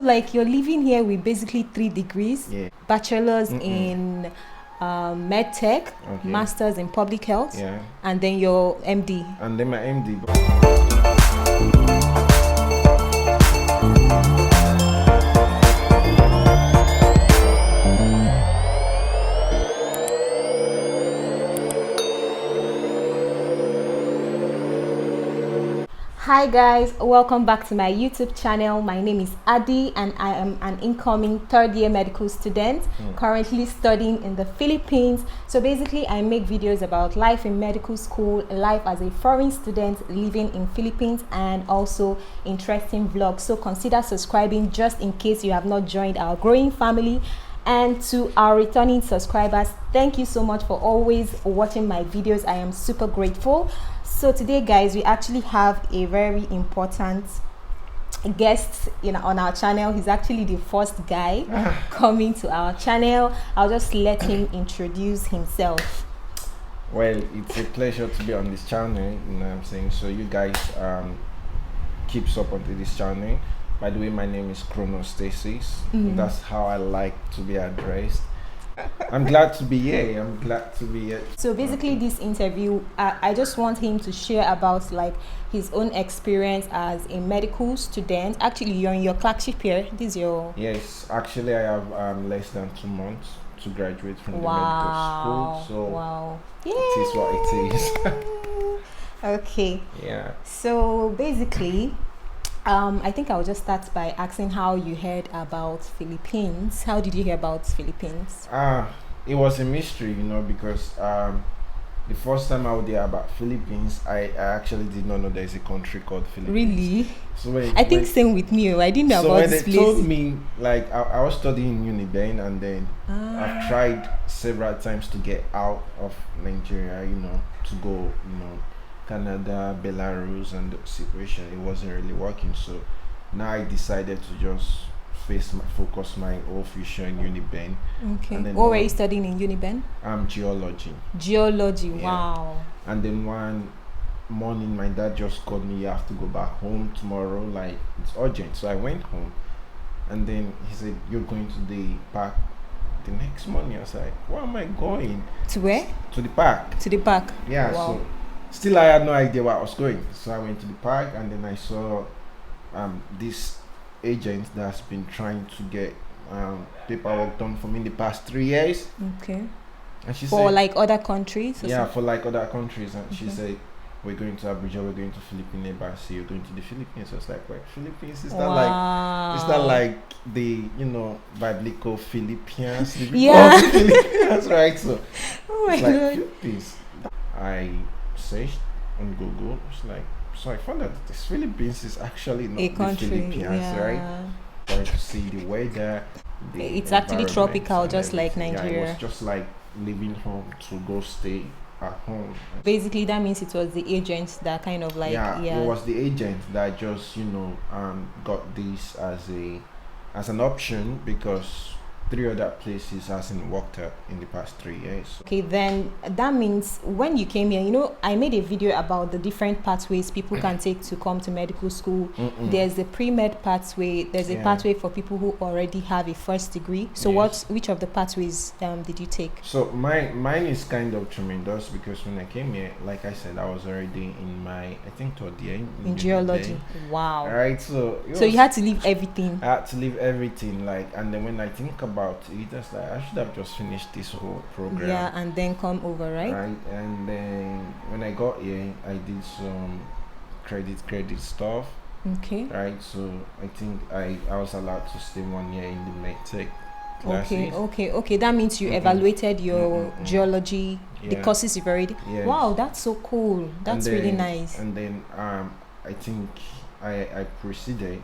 Like you're living here with basically 3 degrees, Yeah. bachelor's in med tech, Okay. master's in public health, Yeah. and then your MD. And then my MD. Hi guys, welcome back to my YouTube channel. My name is Adi and I am an incoming third-year medical student currently studying in the Philippines. So basically I make videos about life in medical school, life as a foreign student living in Philippines, and also interesting vlogs. So consider subscribing just in case you have not joined our growing family. And to our returning subscribers, thank you so much for always watching my videos. I am super grateful. So today guys, we actually have a very important guest on our channel. He's actually the first guy coming to our channel. I'll just let him introduce himself. Well, it's a pleasure to be on this channel, you know what I'm saying? So you guys keep supporting this channel. By the way, my name is Chronostasis. That's how I like to be addressed. I'm glad to be here. So basically this interview, I just want him to share about like his own experience as a medical student. Actually, you're in your clerkship here. This is your... Yes, actually I have less than 2 months to graduate from the medical school. So it is what it is. Okay. Yeah. So basically, I think I'll just start by asking how you heard about Philippines. How did you hear about Philippines? It was a mystery, because the first time I would hear about Philippines, I actually did not know there's a country called Philippines. Really? So I think same with me. I didn't know about this place. So when they told me, like I was studying in Uniben, and then I've tried several times to get out of Nigeria, to go, Canada, Belarus, and the situation, it wasn't really working. So now I decided to just focus my whole future in Uniben. Okay. What were you studying in Uniben? Geology. Geology. Yeah. Wow. And then one morning, my dad just called me. You have to go back home tomorrow. Like, it's urgent. So I went home, and then he said, "You're going to the park." The next morning, I was like, "Where am I going?" To where? To the park. To the park. Yeah. Wow. So still, I had no idea where I was going. So I went to the park, and then I saw this agent that's been trying to get paperwork done for me in the past 3 years. Okay. And she for said, like other countries? Yeah, for like other countries. And she said, "We're going to Abuja, we're going to Philippine embassy, you're going to the Philippines." I was like, "Wait, Philippines? Is that like the biblical Philippians? The Yeah. Philippians, right?" So oh my it's like God. Philippines. I searched on Google. It's like, so I found out that the Philippines is actually not A the country, Philippines, right? Trying to see the weather. It's actually tropical, just like Nigeria. Yeah, it was just like leaving home to go stay at home. Basically, that means it was the agent that kind of like it was the agent that just got this as an option, because 3 other places hasn't worked out in the past 3 years. Okay, then that means when you came here, I made a video about the different pathways people can take to come to medical school. There's the pre-med pathway, there's a pathway for people who already have a first degree. So which of the pathways did you take? So mine is kind of tremendous, because when I came here, like I said, I was already in my, I think, third year in geology. Wow. Right, so you had to leave everything. I had to leave everything, and then when I think about it, it's like I should have just finished this whole program. Yeah, and then come over, right? Right, and then when I got here, I did some credit stuff. Okay. Right, so I think I was allowed to stay 1 year in the medtech classes. Okay. That means you evaluated your geology, the courses you've already. Yes. Wow, that's so cool. That's really nice. And then I think I proceeded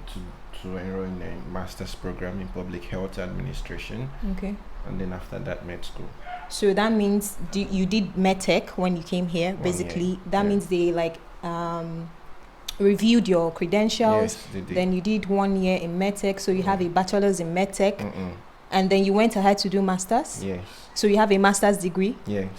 to enroll in a master's program in public health administration. Okay. And then after that, med school. So that means you did medtech when you came here. Basically, that means they reviewed your credentials. Yes, they did. Then you did 1 year in medtech, so you have a bachelor's in medtech, and then you went ahead to do masters. Yes. So you have a master's degree. Yes.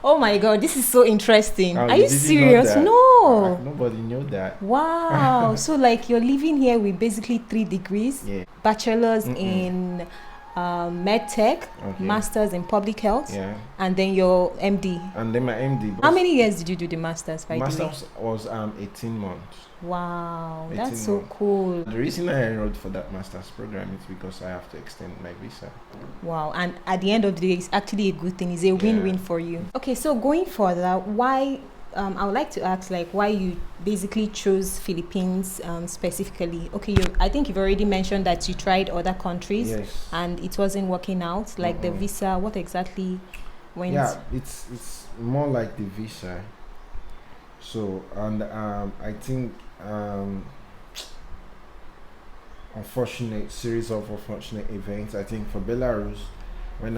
Oh my God, this is so interesting. Oh, Are you serious? No. Nobody knew that. Wow. So like you're living here with basically 3 degrees. Yeah. bachelor's in med tech, master's in public health, and then your MD. And then my MD. How many years did you do the master's? By master's was 18 months. Wow, that's so cool. The reason I enrolled for that master's program is because I have to extend my visa. Wow, and at the end of the day, it's actually a good thing. It's a win-win for you. Okay, so going further, why? I would like to ask, like, why you basically chose Philippines specifically. Okay, I think you've already mentioned that you tried other countries and it wasn't working out. Like the visa, what exactly went? Yeah, it's more like the visa. So, and I think series of unfortunate events. I think for Belarus, when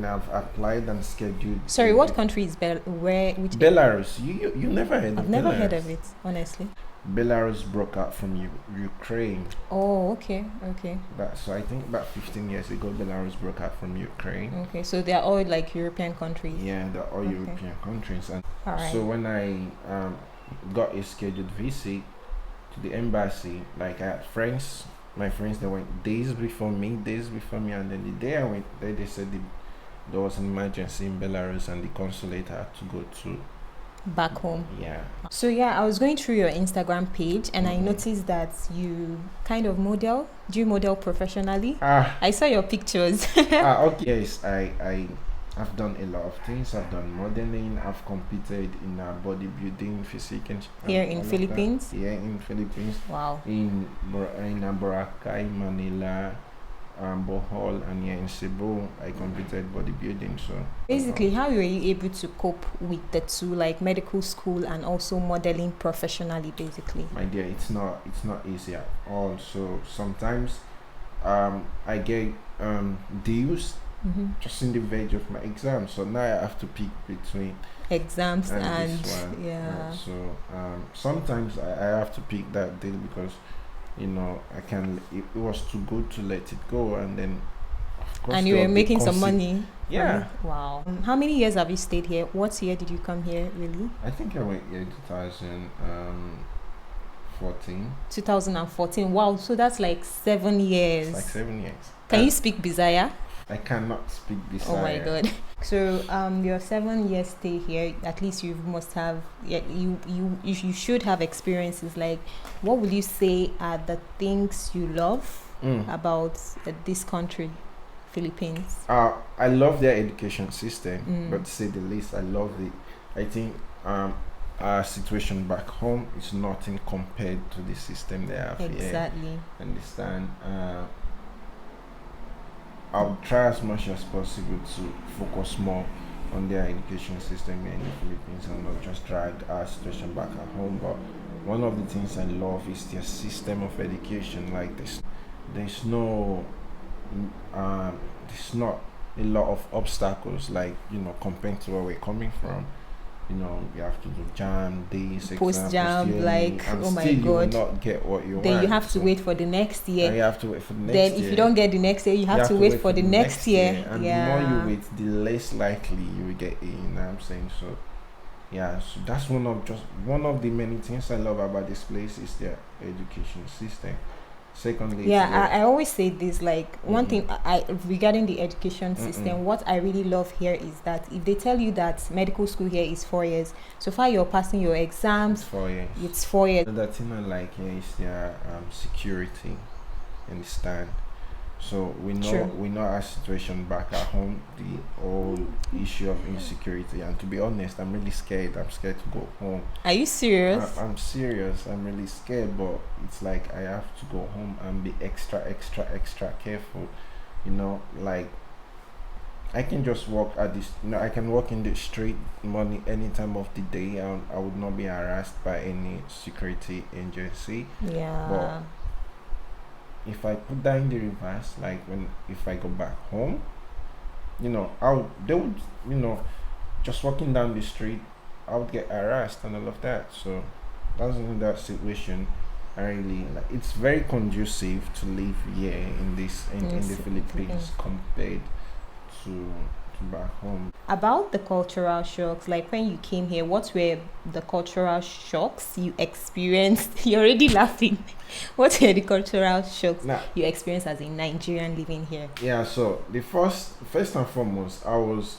I've applied and scheduled. Sorry, what country is which Belarus? You never heard of I've never heard of it, honestly. Belarus broke out from Ukraine. Oh, okay. So I think about 15 years ago, Belarus broke out from Ukraine. Okay, so they're all like European countries. Yeah, they're all European countries. And so when I got a scheduled visit to the embassy, like I had my friends that went days before me, and then the day I went there, they said there was an emergency in Belarus and the consulate had to go to back home. Yeah. So I was going through your Instagram page and I noticed that you kind of model. Do you model professionally? I saw your pictures. Okay. Yes, I've done a lot of things. I've done modeling. I've competed in bodybuilding, physique, and here in Philippines. Yeah, in Philippines. Wow. In Boracay, Manila, Bohol, and in Cebu, I competed bodybuilding. So basically, how were you able to cope with the two, like medical school and also modeling professionally? Basically, my dear, it's not easy at all. So sometimes, I get deals. Just in the verge of my exam, so now I have to pick between exams and Right. So sometimes I have to pick that deal because it was too good to let it go, and then of course and you were making some money. Yeah. Wow. How many years have you stayed here? What year did you come here, really? I think I went here in 2014. 2014. Wow, so that's like 7 years. It's like 7 years. Can you speak Bisaya? I cannot speak Bisaya. Oh my god. So your 7 years stay here, at least you must have you should have experiences. Like, what would you say are the things you love about this country, Philippines? I love their education system, but to say the least, I love it. I think our situation back home is nothing compared to the system they have here. Exactly. Understand? I'll try as much as possible to focus more on their education system here in the Philippines and not just drag our situation back at home. But one of the things I love is their system of education. Like there's not a lot of obstacles, like compared to where we're coming from. You have to do jam, post jam, like, oh my god, you will not get what you want. Then you have to wait for the next year. And you have to wait for the next year. Then if you don't get the next year, you have to wait for the next year. And the more you wait, the less likely you will get it. You know what I'm saying? So so that's one of the many things I love about this place is their education system. Secondly, I always say this, like, one thing regarding the education system, what I really love here is that if they tell you that medical school here is 4 years, so far you're passing your exams, it's 4 years. It's 4 years. The thing I like here is their security. Understand? So we know our situation back at home, the whole issue of insecurity, and to be honest, I'm really scared. I'm scared to go home. Are you serious? I'm serious. I'm really scared, but it's like I have to go home and be extra careful. Like I can just walk at this. I can walk in the street any time of the day, and I would not be harassed by any security agency. Yeah. But if I put that in the reverse, like if I go back home, they would, just walking down the street, I would get harassed and all of that. So that's in that situation. I really like. It's very conducive to live here in the Philippines compared to back home. about the cultural shocks, like when you came here, what were the cultural shocks you experienced? You're already laughing. What were the cultural shocks Now, you experienced as a Nigerian living here? yeah, so the first and foremost, I was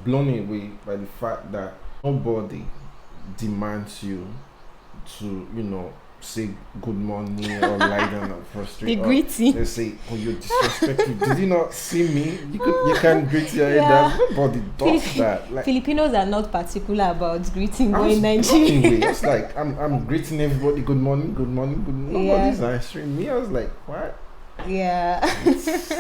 blown away by the fact that nobody demands you to, say good morning or lie down on the The street, or greeting. they say, oh, you're disrespectful. Did you not see me? You can greet your Yeah. elders. Nobody does that. Like, Filipinos are not particular about greeting I when was in blown Nigeria. away. It's like I'm greeting everybody, good morning, good morning, good morning. Yeah. Nobody's answering me. I was like, what? Yeah. It's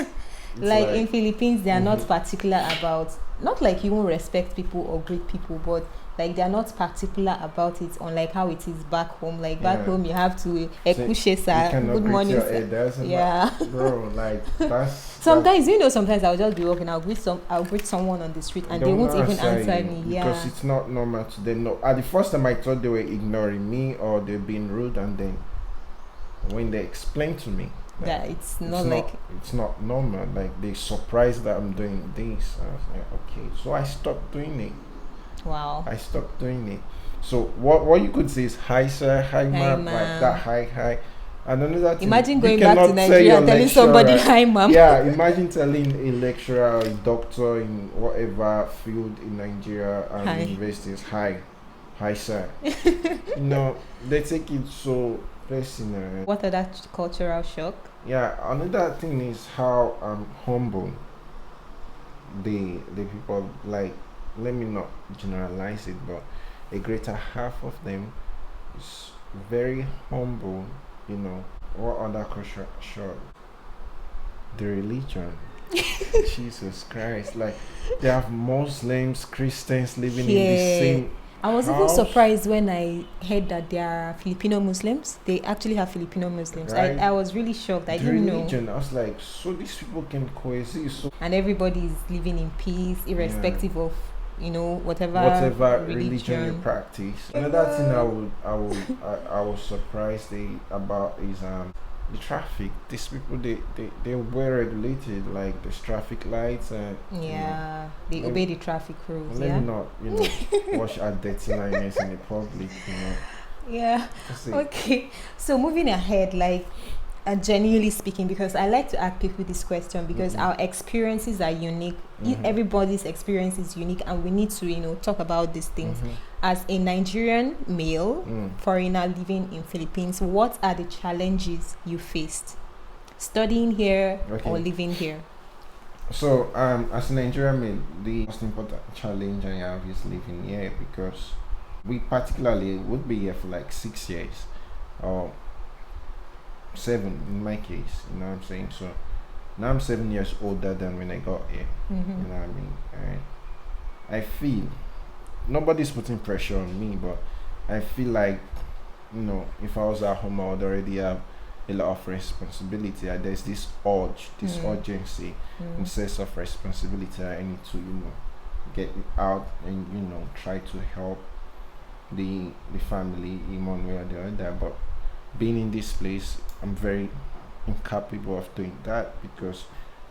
Like in Philippines, they are not Mhm. particular about, not like you won't respect people or greet people, but like they are not particular about it, unlike how it is back home. Like back Yeah. home, you have to So ekushe you sir, cannot good greet morning your sir. elders and Yeah. bro, like that's Sometimes sometimes I'll just be walking, I'll greet someone on the street and they won't even answer you me. because Yeah. it's not normal to them. No, at the first time I thought they were ignoring me or they're being rude, and then when they explained to me That it's not like it's not normal, like they surprised that I'm doing this. I was like, okay, so I stopped doing it. wow. I stopped doing it. So what you could say is hi sir, hi ma'am, like ma'am. that hi. And another thing, Imagine you going back to cannot tell Nigeria your and telling somebody lecturer- hi ma'am. Yeah, imagine telling a lecturer, a doctor in whatever field in Nigeria and Hi. universities, hi sir. They take it so personal. What other cultural shock? Yeah, another thing is how humble the people, like, let me not generalize it, but a greater half of them is very humble. What other culture shock? The religion. Jesus Christ, like they have Muslims, Christians living in the Yeah. same I was even house. surprised when I heard that there are Filipino Muslims. They actually have Filipino Muslims. Right. I was really shocked. I The didn't know. religion, I was like, so these people can coexist. So And everybody is living in peace, irrespective of whatever religion you practice. Another thing I was surprised about is the traffic. These people, they were regulated, like there's traffic lights and Yeah, they Let- obey the traffic rules. let Yeah, me not wash our dirty lines in the public. yeah. That's it. Okay, so moving ahead, like, genuinely speaking, because I like to ask people this question because Mhm. our experiences are unique. Mhm. Everybody's experience is unique, and we need to talk about these things. Mhm. As a Nigerian male Mm. foreigner living in Philippines, what are the challenges you faced studying here Okay. or living here? So, as a Nigerian man, the most important challenge I have is living here, because we particularly would be here for like 6 years or 7 in my case. You know what I'm saying? So now I'm 7 years older than when I got here. You know what I mean? And I feel nobody's putting pressure on me, but I feel like if I was at home, I would already have a lot of responsibility. There's this urge, this urgency, and sense of responsibility. I need to get out and try to help the family in one way or the other. But being in this place, I'm very incapable of doing that because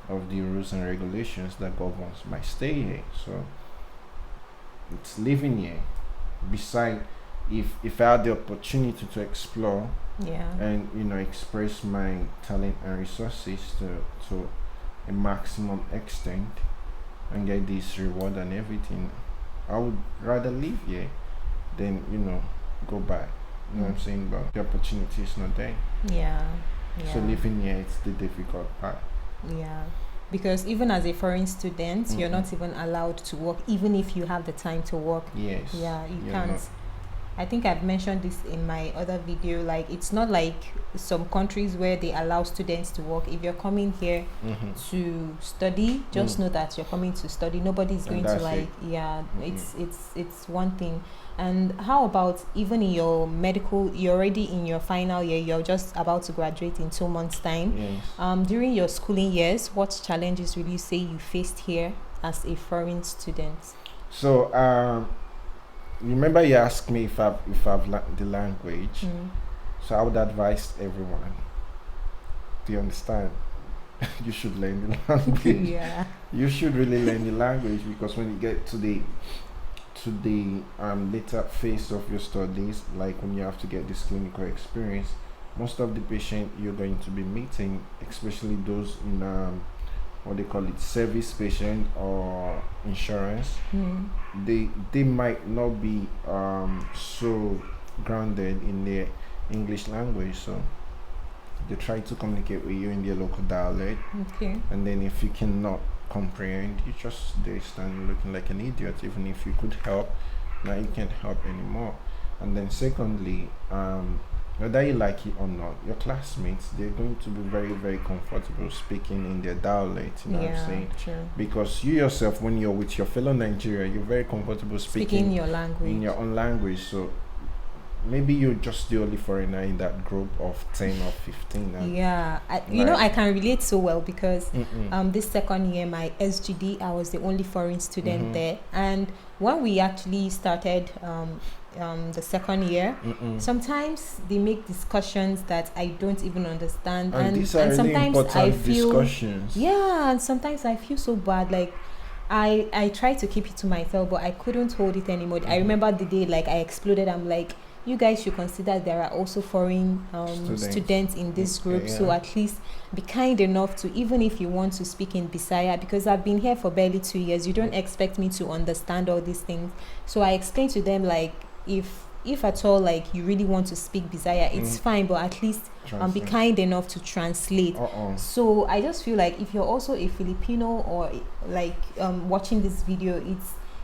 of the rules and regulations that governs my stay here. So it's living here. Beside, if I had the opportunity to explore Yeah. and express my talent and resources to a maximum extent and get this reward and everything, I would rather live here than go back. You know what I'm saying? But the opportunity is not there. Yeah. So living here, it's the difficult part. Yeah. Because even as a foreign student, you're Mhm. not even allowed to work, even if you have the time to work. Yes. Yeah, you You're can't. not. I think I've mentioned this in my other video. Like, it's not like some countries where they allow students to work. If you're coming here Mhm. to study, just Mm. know that you're coming to study. Nobody's And going to that's like, it. yeah. Mhm. It's one thing. And how about even in your medical? You're already in your final year. You're just about to graduate in 2 months' time. Yes. During your schooling years, what challenges will you say you faced here as a foreign student? So remember you asked me if I've learned the language. So I would advise everyone. Do you understand? you should learn the language. Yeah. You should really learn the language, because when you get to the later phase of your studies, like when you have to get this clinical experience, most of the patient you're going to be meeting, especially those in what they call it, service patient or insurance, they might not be so grounded in their English language, so they try to communicate with you in their local dialect. Okay. And then if you cannot comprehend, you just they stand looking like an idiot. Even if you could help, now you can't help anymore. And then secondly, whether you like it or not, your classmates, they're going to be very, very comfortable speaking in their dialect, you know what I'm saying? True. Because you yourself, when you're with your fellow Nigerian, you're very comfortable speaking your language, in your own language. So maybe you're just the only foreigner in that group of 10 or 15. I can relate so well, because this second year, my SGD, I was the only foreign student there. And when we actually started the second year, sometimes they make discussions that I don't even understand, and these are and really sometimes important I feel discussions. and sometimes I feel so bad, like I tried to keep it to myself, but I couldn't hold it anymore. I remember the day like I exploded. I'm like, you guys should consider there are also foreign students in this group, so at least be kind enough to, even if you want to speak in Bisaya, because I've been here for barely 2 years, you don't expect me to understand all these things. So I explained to them, like, if at all, like, you really want to speak Bisaya, it's fine, but at least be kind enough to translate. So I just feel like if you're also a Filipino or like watching this video,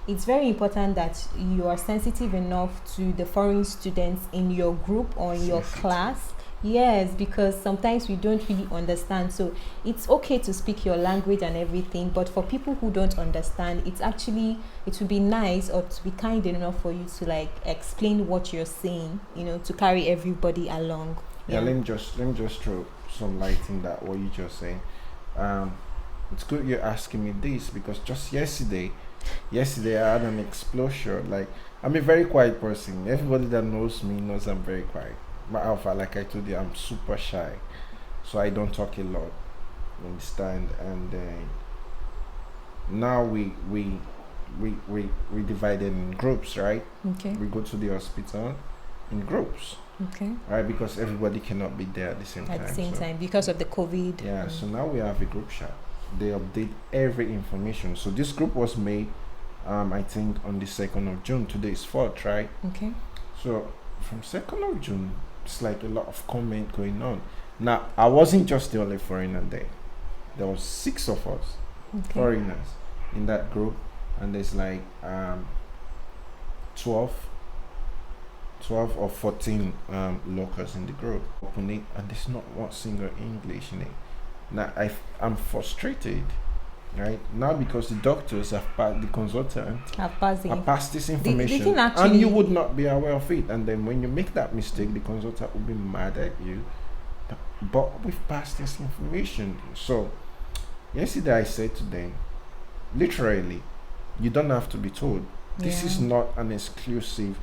it's very important that you are sensitive enough to the foreign students in your group or in your class. Yes, because sometimes we don't really understand. So it's okay to speak your language and everything, but for people who don't understand, it would be nice or to be kind enough for you to like explain what you're saying, to carry everybody along. Let me just throw some light in that what you just saying. It's good you're asking me this, because just yesterday I had an explosion. Like, I'm a very quiet person. Everybody that knows me knows I'm very quiet. But alpha, like I told you, I'm super shy, so I don't talk a lot. You understand? And now we divided in groups, right? Okay. We go to the hospital in groups. Okay. Right, because everybody cannot be there at the same time. At the same time, because of the COVID. Yeah. So now we have a group chat. They update every information. So this group was made, I think, on the 2nd of June. Today is 4th, right? Okay. So from 2nd of June, it's like a lot of comment going on. Now, I wasn't just the only foreigner there. There was 6 of us, foreigners, in that group, and there's like 12 or 14 locals in the group. Open it, and there's not one single English in it. Now I'm frustrated, right now, because the doctors have passed, the consultant have passed this information, and you would not be aware of it. And then when you make that mistake, the consultant will be mad at you. But we've passed this information. So yesterday I said to them, literally, you don't have to be told. This is not an exclusive.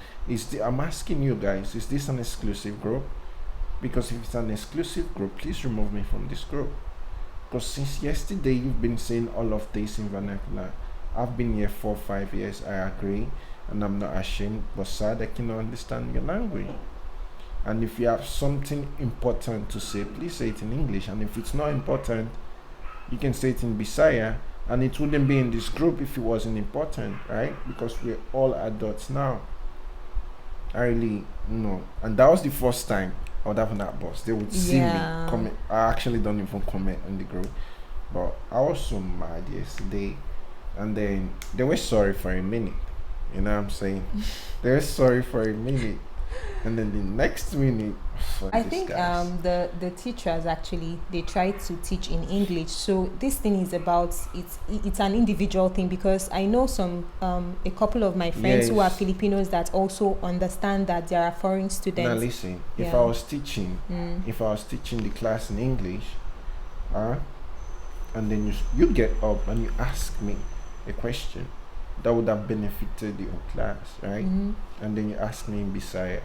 I'm asking you guys, is this an exclusive group? Because if it's an exclusive group, please remove me from this group. Because since yesterday you've been saying all of this in vernacular. I've been here for 5 years, I agree, and I'm not ashamed, but sad I cannot understand your language. And if you have something important to say, please say it in English. And if it's not important, you can say it in Bisaya, and it wouldn't be in this group if it wasn't important, right? Because we're all adults now. I really know. And that was the first time I would have that boss. They would see me comment. I actually don't even comment on the group, but I was so mad yesterday. And then they were sorry for a minute. You know what I'm saying? They were sorry for a minute, and then the next minute, I think the teachers actually, they try to teach in English. So this thing is about it's an individual thing, because I know some a couple of my friends who are Filipinos that also understand that there are foreign students. Now listen, if I was teaching the class in English, and then you get up and you ask me a question that would have benefited the whole class, right? And then you ask me in Bisaya,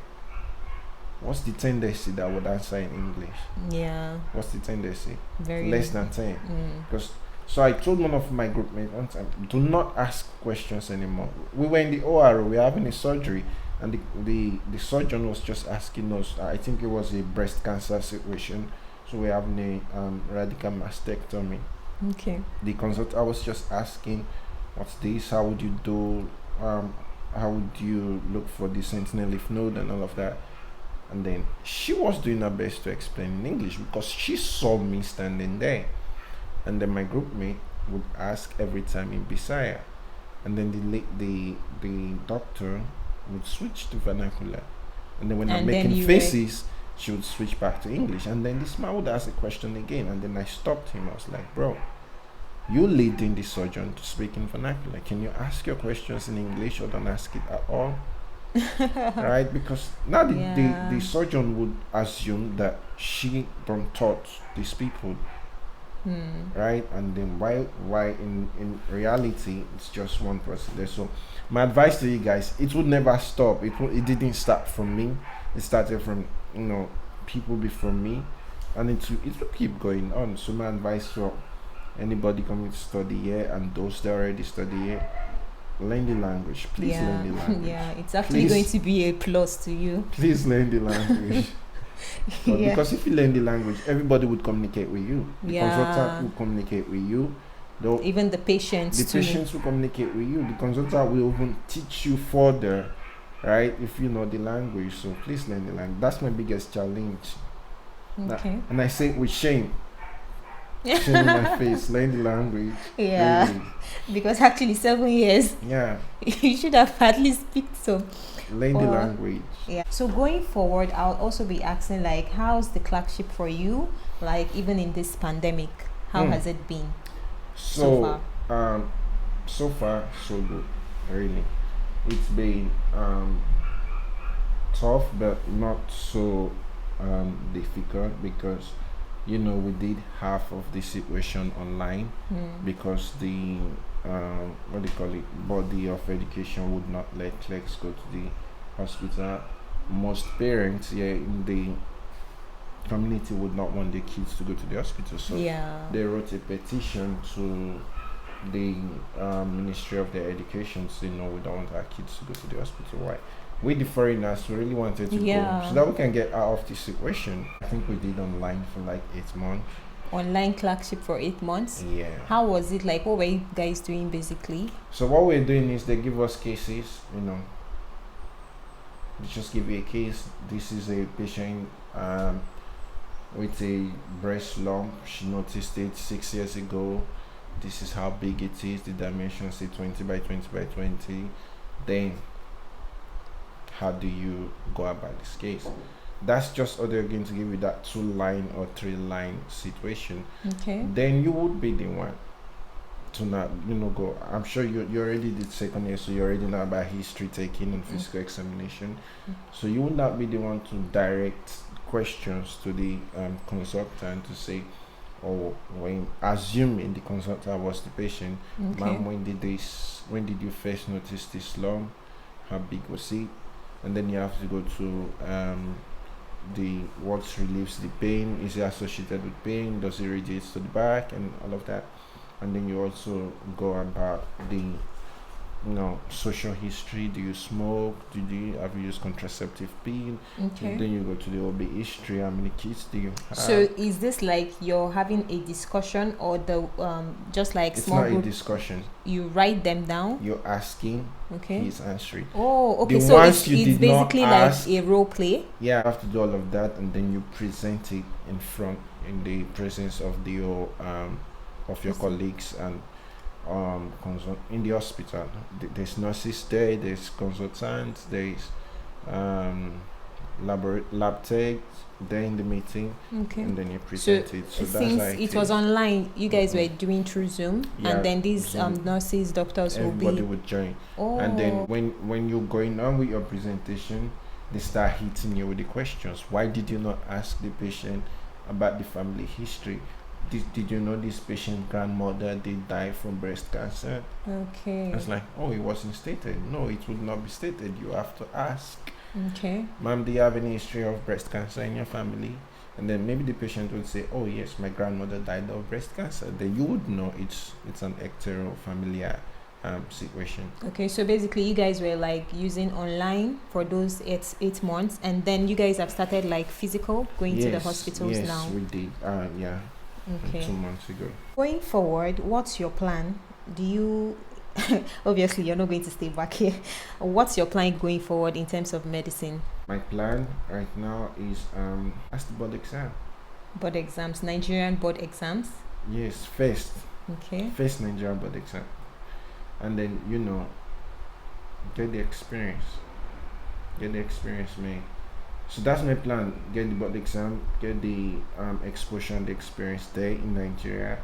what's the tendency that would answer in English? Yeah. What's the tendency? Very Less than 10. Because so I told one of my group mates one time, do not ask questions anymore. We were in the OR, we were having a surgery, and the surgeon was just asking us, I think it was a breast cancer situation, so we're having a radical mastectomy. Okay. The consultant was just asking, what's this, how would you do, how would you look for the sentinel lymph node and all of that. And then she was doing her best to explain in English because she saw me standing there. And then my group mate would ask every time in Bisaya. And then the doctor would switch to vernacular. And then when I'm making faces, she would switch back to English. And then this man would ask a question again. And then I stopped him. I was like, bro, you leading the surgeon to speak in vernacular. Can you ask your questions in English or don't ask it at all? Right? Because now the surgeon would assume that she don't taught these people. Right? And then why in reality it's just one person there. So my advice to you guys, it would never stop. It didn't start from me. It started from people before me, and it will keep going on. So my advice to anybody coming to study here and those that already study here, learn the language. Please learn the language. Yeah, it's actually going to be a plus to you. Please learn the language. Because if you learn the language, everybody would communicate with you. The consultant will communicate with you. Even the patients. The patients will communicate with you. The consultant will even teach you further, right? If you know the language. So please learn the language. That's my biggest challenge. Okay. And I say it with shame. Shame in my face. Learn the language. Yeah. Really. Because actually 7 years. Yeah. You should have at least picked some. Learn the language. Yeah. So going forward, I'll also be asking like, how's the clerkship for you? Like even in this pandemic, how has it been so far? So far, so good. Really, it's been tough, but not so difficult because we did half of the situation online because the what do you call it, body of education would not let clerks go to the hospital. Most parents here in the community would not want their kids to go to the hospital, so they wrote a petition to the Ministry of their Education saying, no, we don't want our kids to go to the hospital. Why? We the foreigners really wanted to go so that we can get out of this situation. I think we did online for like 8 months. Online clerkship for 8 months? Yeah. How was it? Like, what were you guys doing basically? So what we're doing is they give us cases, they just give you a case. This is a patient with a breast lump. She noticed it 6 years ago. This is how big it is. The dimensions say 20 by 20 by 20. Then how do you go about this case? That's just how they're going to give you that 2-line or 3-line situation. Okay. Then you would be the one to not, go. I'm sure you already did second year, so you already know about history taking and physical examination. So you would not be the one to direct questions to the consultant to say, when assuming the consultant was the patient, ma'am, when did you first notice this lump? How big was it? And then you have to go to what relieves the pain. Is it associated with pain? Does it radiate to the back and all of that? And then you also go about the social history. Do you smoke? Have you used contraceptive pill? Okay. And then you go to the OB history. How many kids do you have? So is this like you're having a discussion or the just like it's small not group? A discussion. You write them down. You're asking. Okay. He's answering. Oh, okay. The So ones it's you did basically not like ask, a role play. Yeah, you have to do all of that, and then you present it in the presence of of your colleagues and in the hospital. There's nurses there, there's consultants, there's lab techs there in the meeting, and then you present it. So since that's it was online, you guys were doing through Zoom, and then these nurses, doctors everybody would join. And then when you're going on with your presentation, they start hitting you with the questions. Why did you not ask the patient about the family history? Did you know this patient grandmother did die from breast cancer? Okay. It's like, it wasn't stated. No, it would not be stated. You have to ask. Okay. Ma'am, do you have any history of breast cancer in your family? And then maybe the patient would say, oh yes, my grandmother died of breast cancer. Then you would know it's an hetero familiar situation. Okay, so basically you guys were like using online for those 8 months, and then you guys have started like physical going to the hospitals now. Yes, we did. Yeah. Okay. 2 months ago. Going forward, what's your plan? Do you obviously you're not going to stay back here. What's your plan going forward in terms of medicine? My plan right now is pass the board exam. Board exams, Nigerian board exams. Yes, first Okay. Nigerian board exam, and then get the experience, man. So that's my plan. Get the board exam, get the exposure and the experience there in Nigeria,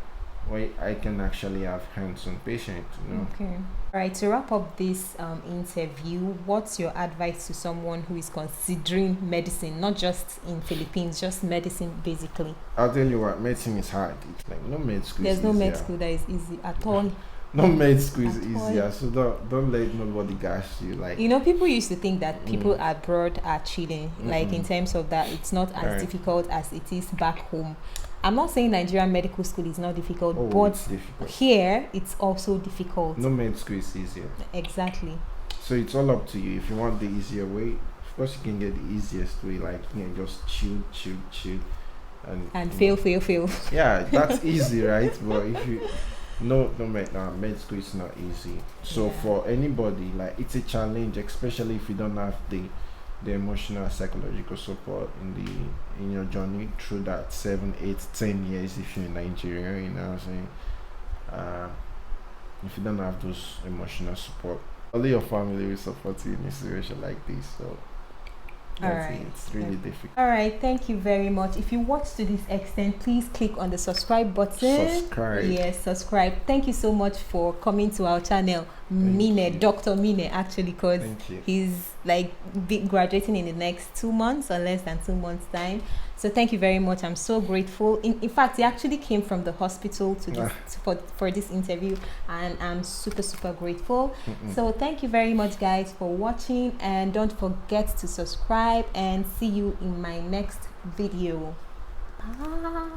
where I can actually have hands-on patients. Okay. All right. To wrap up this interview, what's your advice to someone who is considering medicine, not just in Philippines, just medicine basically? I'll tell you what, medicine is hard. It's like no med school. There's is no easier. med school that is easy at all. No med school is At all. easier. So don't let nobody gas you. Like People used to think that people abroad are cheating. Like in terms of that, it's not as Right. difficult as it is back home. I'm not saying Nigerian medical school is not difficult, oh, but it's difficult. here it's also difficult. No med school is easier. Exactly. So it's all up to you. If you want the easier way, of course you can get the easiest way. Like just chill, And fail. Yeah, that's easy, right? But if you med school is not easy. So Yeah. for anybody, like it's a challenge, especially if you don't have the emotional psychological support in your journey through that 7, 8, 10 years if you're in Nigeria, you know what I'm saying? If you don't have those emotional support, only your family will support you in a situation like this. So that's Alright. it. It's really difficult. All right, thank you very much. If you watched to this extent, please click on the subscribe button. Subscribe. Yes, subscribe. Thank you so much for coming to our channel. you. Dr. Mine, actually, because Thank you. he's like graduating in the next 2 months or less than 2 months' time. So thank you very much. I'm so grateful. In fact, he actually came from the hospital to this, for this interview, and I'm super grateful. So thank you very much, guys, for watching, and don't forget to subscribe, and see you in my next video. Bye.